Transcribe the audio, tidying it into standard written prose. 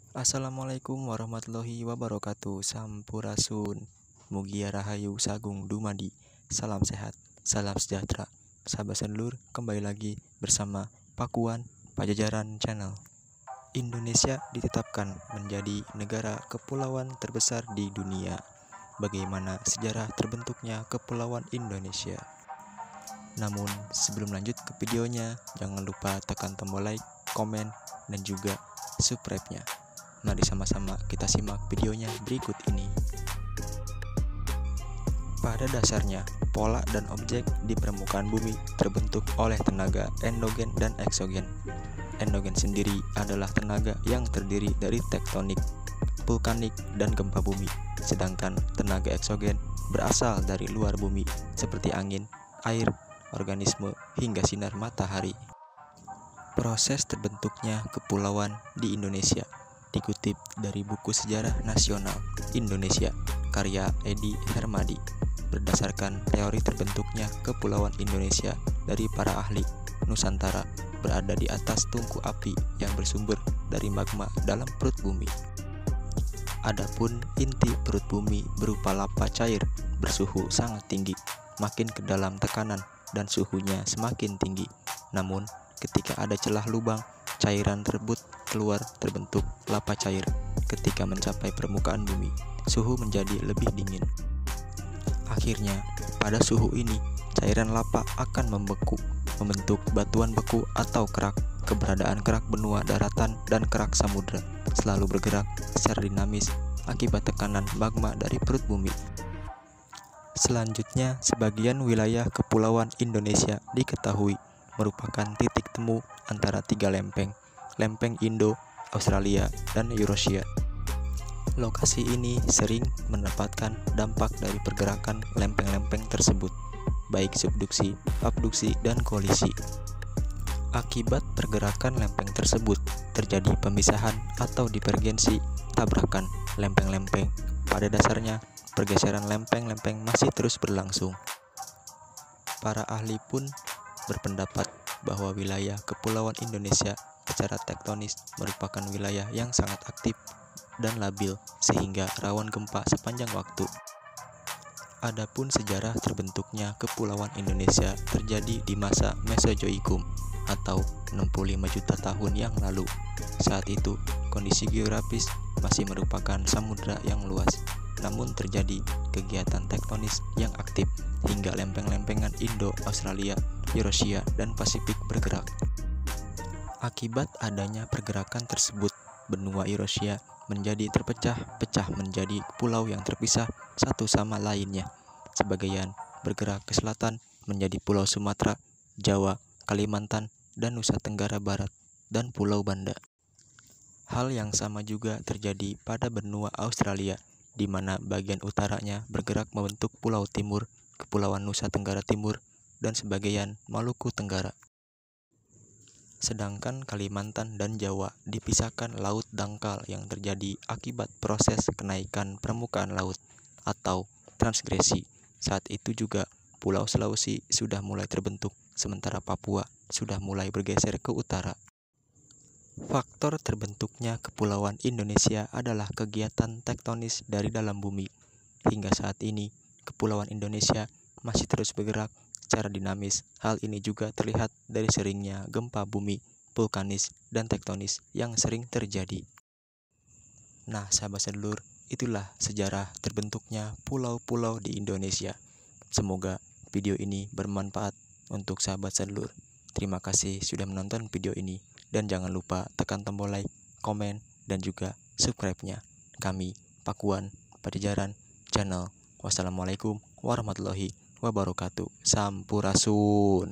Assalamualaikum warahmatullahi wabarakatuh. Sampurasun. Mugia Rahayu Sagung Dumadi. Salam sehat, salam sejahtera. Sahabat sedulur, kembali lagi bersama Pakuan Pajajaran Channel. Indonesia ditetapkan menjadi negara kepulauan terbesar di dunia. Bagaimana sejarah terbentuknya Kepulauan Indonesia? Namun, sebelum lanjut ke videonya, jangan lupa tekan tombol like, komen, dan juga subscribe-nya. Mari sama-sama kita simak videonya berikut ini. Pada dasarnya, pola dan objek di permukaan bumi terbentuk oleh tenaga endogen dan eksogen. Endogen sendiri adalah tenaga yang terdiri dari tektonik, vulkanik, dan gempa bumi. Sedangkan tenaga eksogen berasal dari luar bumi seperti angin, air, organisme, hingga sinar matahari. Proses terbentuknya kepulauan di Indonesia dikutip dari buku Sejarah Nasional Indonesia karya Edi Hermadi. Berdasarkan teori terbentuknya Kepulauan Indonesia dari para ahli, Nusantara berada di atas tungku api yang bersumber dari magma dalam perut bumi. Adapun inti perut bumi berupa lava cair bersuhu sangat tinggi, makin ke dalam tekanan dan suhunya semakin tinggi. Namun, ketika ada celah lubang, cairan tersebut keluar terbentuk lava cair. Ketika mencapai permukaan bumi, suhu menjadi lebih dingin. Akhirnya, pada suhu ini, cairan lava akan membeku, membentuk batuan beku atau kerak. Keberadaan kerak benua daratan dan kerak samudra selalu bergerak secara dinamis akibat tekanan magma dari perut bumi. Selanjutnya, sebagian wilayah Kepulauan Indonesia diketahui merupakan titik temu antara tiga lempeng Indo, Australia, dan Eurasia. Lokasi ini sering mendapatkan dampak dari pergerakan lempeng-lempeng tersebut, baik subduksi, abduksi, dan kolisi. Akibat pergerakan lempeng tersebut, terjadi pemisahan atau divergensi tabrakan lempeng-lempeng. Pada dasarnya, pergeseran lempeng-lempeng masih terus berlangsung. Para ahli pun berpendapat bahwa wilayah Kepulauan Indonesia secara tektonis merupakan wilayah yang sangat aktif dan labil sehingga rawan gempa sepanjang waktu. Adapun sejarah terbentuknya Kepulauan Indonesia terjadi di masa Mesozoikum atau 65 juta tahun yang lalu. Saat itu, kondisi geografis masih merupakan samudra yang luas, namun terjadi kegiatan tektonis yang aktif hingga lempeng-lempengan Indo, Australia, Eurasia, dan Pasifik bergerak. Akibat adanya pergerakan tersebut, benua Eurasia menjadi terpecah-pecah menjadi pulau yang terpisah satu sama lainnya. Sebagian bergerak ke selatan menjadi Pulau Sumatera, Jawa, Kalimantan, dan Nusa Tenggara Barat, dan Pulau Banda. Hal yang sama juga terjadi pada benua Australia, di mana bagian utaranya bergerak membentuk Pulau Timur, Kepulauan Nusa Tenggara Timur, dan sebagian Maluku Tenggara. Sedangkan Kalimantan dan Jawa dipisahkan laut dangkal yang terjadi akibat proses kenaikan permukaan laut atau transgresi. Saat itu juga Pulau Sulawesi sudah mulai terbentuk, sementara Papua sudah mulai bergeser ke utara. Faktor terbentuknya Kepulauan Indonesia adalah kegiatan tektonis dari dalam bumi. Hingga saat ini, Kepulauan Indonesia masih terus bergerak secara dinamis. Hal ini juga terlihat dari seringnya gempa bumi, vulkanis, dan tektonis yang sering terjadi. Nah, sahabat sedulur, itulah sejarah terbentuknya pulau-pulau di Indonesia. Semoga video ini bermanfaat untuk sahabat sedulur. Terima kasih sudah menonton video ini, dan jangan lupa tekan tombol like, komen, dan juga subscribe-nya. Kami Pakuan Pajajaran Channel. Wassalamualaikum warahmatullahi wabarakatuh. Sampurasun.